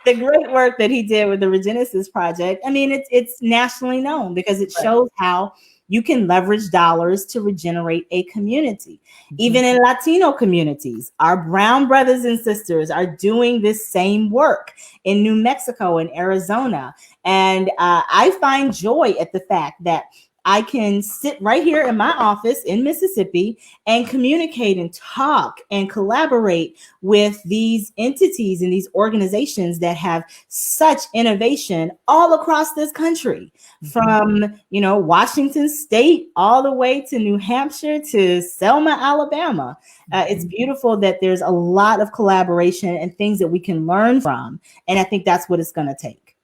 the great work that he did with the Regenesis Project, I mean, it's nationally known because it shows how you can leverage dollars to regenerate a community. Even in Latino communities, our brown brothers and sisters are doing this same work in New Mexico and Arizona. And I find joy at the fact that I can sit right here in my office in Mississippi and communicate and talk and collaborate with these entities and these organizations that have such innovation all across this country, from, you know, Washington State all the way to New Hampshire to Selma, Alabama. It's beautiful that there's a lot of collaboration and things that we can learn from. And I think that's what it's going to take.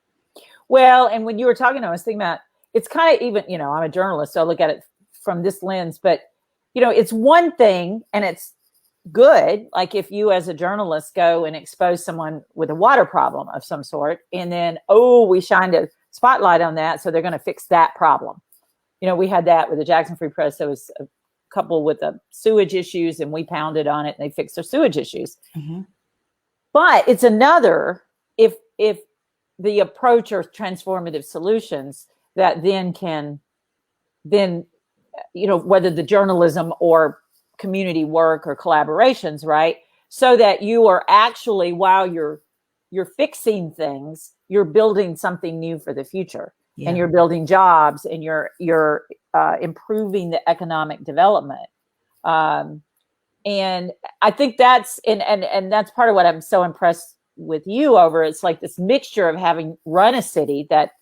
Well, and when you were talking, I was thinking about, it's kind of, even, you know, I'm a journalist, so I look at it from this lens, but, you know, it's one thing and it's good. Like, if you as a journalist go and expose someone with a water problem of some sort, and then, we shined a spotlight on that, so they're going to fix that problem. You know, we had that with the Jackson Free Press. There was a couple with the sewage issues, and we pounded on it and they fixed their sewage issues. But it's another, if the approach or transformative solutions that then can then, whether the journalism or community work or collaborations, right? So that you are actually, while you're fixing things, you're building something new for the future, and you're building jobs, and you're improving the economic development. And I think that's and that's part of what I'm so impressed with you over. It's like this mixture of having run a city that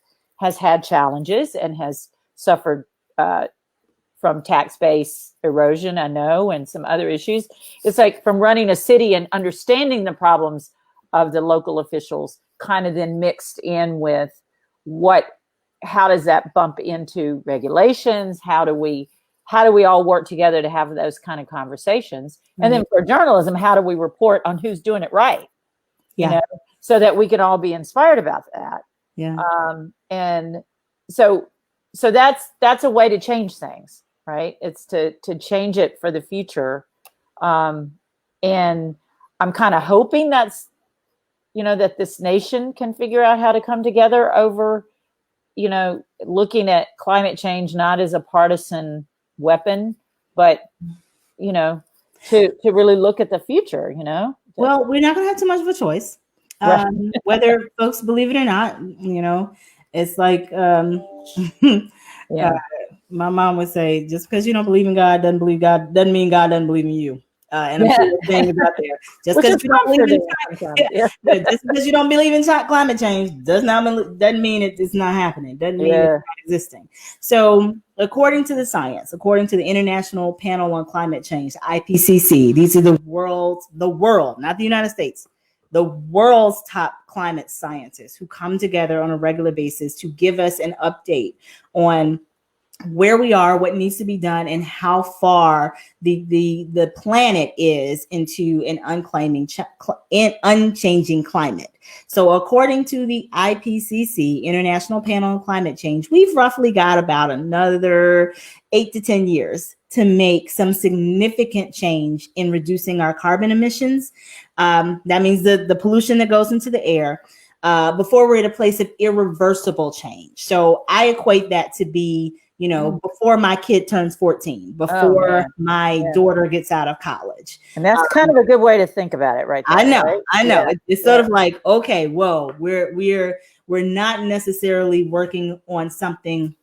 has had challenges and has suffered from tax base erosion, I know, and some other issues. It's like from running a city and understanding the problems of the local officials, kind of then mixed in with how does that bump into regulations? How do we all work together to have those kind of conversations? And then for journalism, how do we report on who's doing it right? So that we can all be inspired about that. Yeah. And so that's a way to change things, right? It's to change it for the future. And I'm kind of hoping that's, that this nation can figure out how to come together over, looking at climate change, not as a partisan weapon, but, to really look at the future, Well, we're not going to have too much of a choice. Right. Whether folks believe it or not, it's like my mom would say, just because you don't believe in God, doesn't mean God doesn't believe in you. And I'm sure the thing is out there. Just because you don't believe just because you don't believe in climate change doesn't mean it's not happening. Doesn't mean it's not existing. So, according to the science, according to the International Panel on Climate Change, IPCC, these are the world, not the United States, the world's top climate scientists who come together on a regular basis to give us an update on where we are, what needs to be done, and how far the planet is into an unchanging climate. So according to the IPCC, International Panel on Climate Change, we've roughly got about another 8 to 10 years to make some significant change in reducing our carbon emissions. That means the pollution that goes into the air, before we're at a place of irreversible change. So I equate that to be, before my kid turns 14, before my daughter gets out of college. And that's kind of a good way to think about it, right there, I know. right? Yeah. It's sort of like, okay, whoa, we're not necessarily working on something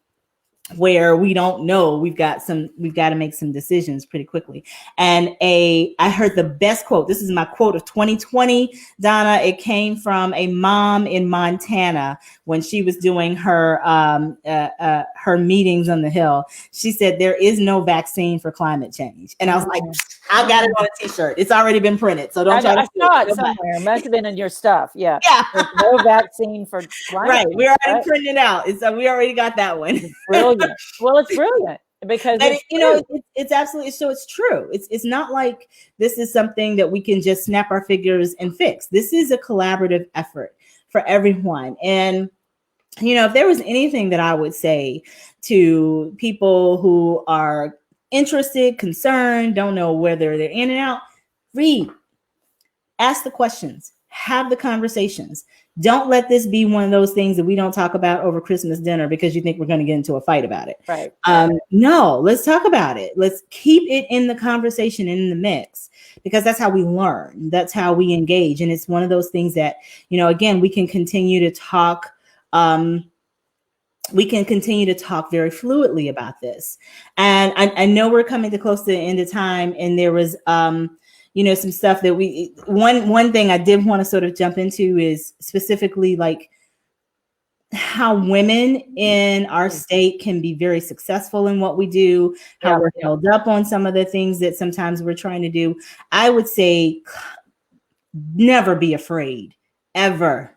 where we don't know. We've got to make some decisions pretty quickly. And I heard the best quote. This is my quote of 2020, Donna. It came from a mom in Montana when she was doing her meetings on the Hill. She said, "There is no vaccine for climate change." And I was like, I got it on a t-shirt. It's already been printed. So don't try to saw it somewhere. It must have been in your stuff. Yeah. There's no vaccine for climate change. We already printed it out. So we already got that one. It's brilliant. Well, it's brilliant because it's absolutely, so it's true. It's not like this is something that we can just snap our fingers and fix. This is a collaborative effort for everyone. And if there was anything that I would say to people who are interested, concerned, don't know whether they're in and out, read, ask the questions, have the conversations. Don't let this be one of those things that we don't talk about over Christmas dinner because you think we're going to get into a fight about it. Right. No, let's talk about it. Let's keep it in the conversation and in the mix, because that's how we learn. That's how we engage. And it's one of those things that, again, we can continue to talk. We can continue to talk very fluidly about this. And I know we're coming to close to the end of time, and there was, some stuff that one thing I did want to sort of jump into is specifically like how women in our state can be very successful in what we do, how we're held up on some of the things that sometimes we're trying to do. I would say never be afraid, ever,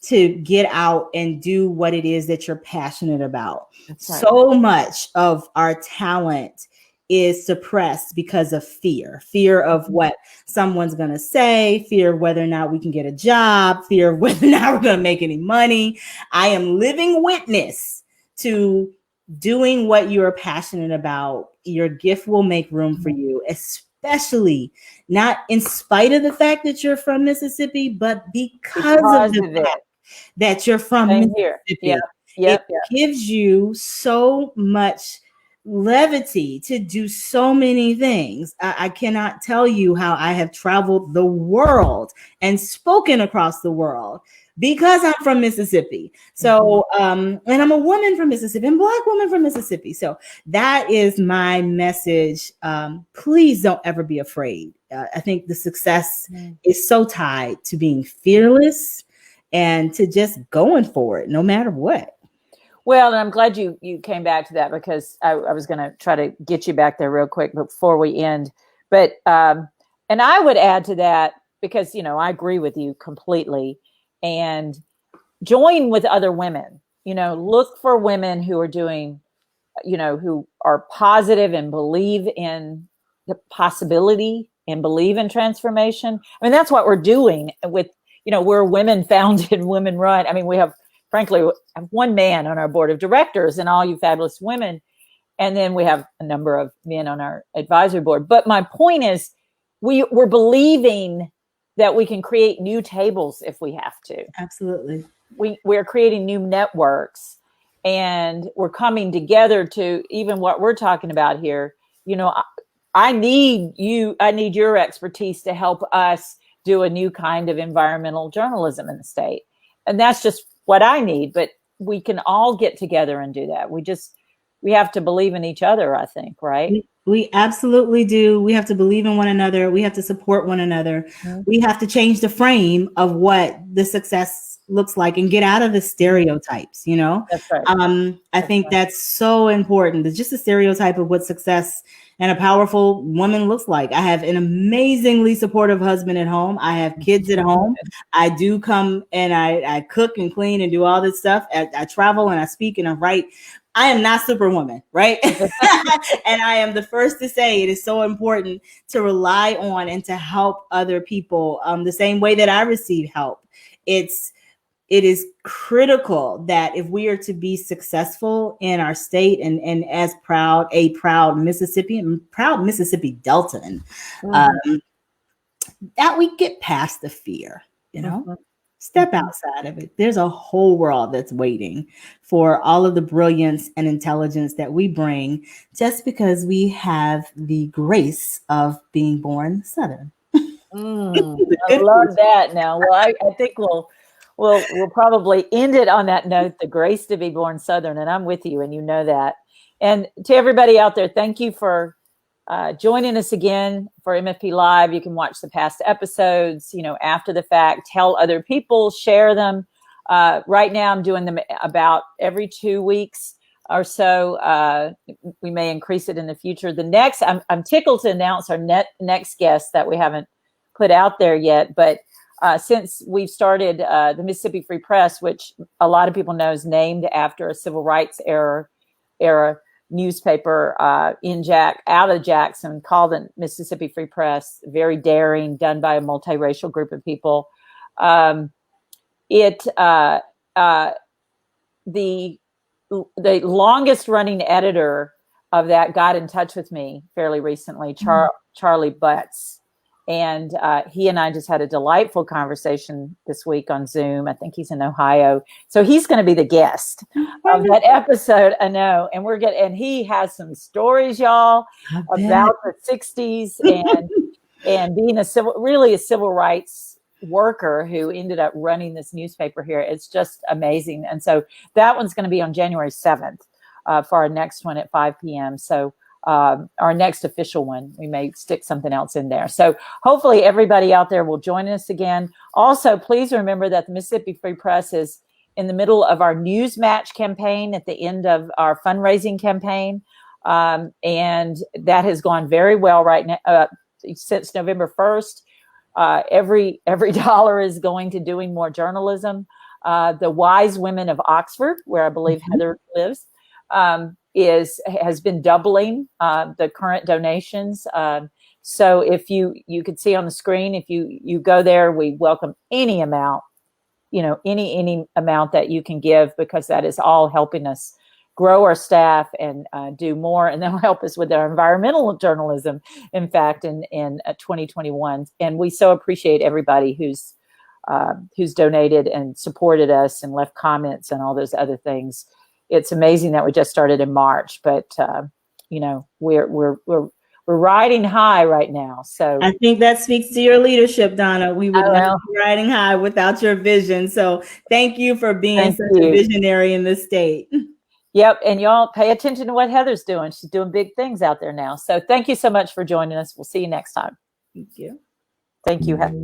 to get out and do what it is that you're passionate about. Right. So much of our talent is suppressed because of fear of what someone's going to say, fear of whether or not we can get a job, fear of whether or not we're going to make any money. I am living witness to doing what you're passionate about. Your gift will make room for you, especially not in spite of the fact that you're from Mississippi, but because of the fact that you're from Mississippi. It gives you so much levity to do so many things. I cannot tell you how I have traveled the world and spoken across the world because I'm from Mississippi. So, and I'm a woman from Mississippi, and Black woman from Mississippi. So that is my message. Please don't ever be afraid. I think the success is so tied to being fearless and to just going for it, no matter what. Well, and I'm glad you came back to that, because I was going to try to get you back there real quick before we end. But and I would add to that, because, you know, I agree with you completely, and join with other women. You know, look for women who are doing, you know, who are positive and believe in the possibility and believe in transformation. I mean, that's what we're doing with, you know, we're women founded, women run. I mean, we have, frankly, one man on our board of directors and all you fabulous women. And then we have a number of men on our advisory board. But my point is, we're believing that we can create new tables if we have to. Absolutely. We're creating new networks, and we're coming together to even what we're talking about here. You know, I need your expertise to help us do a new kind of environmental journalism in the state. And that's just what I need, but we can all get together and do that. We have to believe in each other, I think, right? We absolutely do. We have to believe in one another. We have to support one another. Mm-hmm. We have to change the frame of what the success looks like and get out of the stereotypes, you know? That's right. I think that's so important. It's just a stereotype of what success and a powerful woman looks like. I have an amazingly supportive husband at home. I have kids at home. I do come and I cook and clean and do all this stuff. I travel and I speak and I write. I am not Superwoman, right? And I am the first to say it is so important to rely on and to help other people the same way that I receive help. It is critical that if we are to be successful in our state and as proud Mississippian, proud Mississippi Deltan, that we get past the fear, you know? Step outside of it. There's a whole world that's waiting for all of the brilliance and intelligence that we bring just because we have the grace of being born Southern. I love that. Now, well, I think we'll probably end it on that note, the grace to be born Southern. And I'm with you, and you know that. And to everybody out there, thank you for joining us again for MFP Live. You can watch the past episodes, you know, after the fact, tell other people, share them. Right now I'm doing them about every 2 weeks or so. We may increase it in the future. The next, I'm tickled to announce our next guest that we haven't put out there yet, but since we've started the Mississippi Free Press, which a lot of people know is named after a civil rights era newspaper out of Jackson called the Mississippi Free Press, very daring, done by a multiracial group of people. The longest running editor of that got in touch with me fairly recently, Charlie Butts. And he and I just had a delightful conversation this week on Zoom. I think he's in Ohio. So he's going to be the guest of that episode. I know. And he has some stories, y'all, about the 60s and being a civil rights worker who ended up running this newspaper here. It's just amazing. And so that one's going to be on January 7th for our next one at 5 p.m. So our next official one, we may stick something else in there. So hopefully everybody out there will join us again. Also, please remember that the Mississippi Free Press is in the middle of our news match campaign at the end of our fundraising campaign. And that has gone very well right now. Since November 1st, every dollar is going to doing more journalism. The Wise Women of Oxford, where I believe Heather lives, has been doubling the current donations. So if you could see on the screen, if you go there, we welcome any amount, any amount that you can give, because that is all helping us grow our staff and do more, and that'll help us with our environmental journalism, in fact, in 2021. And we so appreciate everybody who's donated and supported us and left comments and all those other things. It's amazing that we just started in March, but we're riding high right now. So I think that speaks to your leadership, Donna. We would not be riding high without your vision. So thank you for being such a visionary in this state. Yep. And y'all pay attention to what Heather's doing. She's doing big things out there now. So thank you so much for joining us. We'll see you next time. Thank you. Thank you, Heather.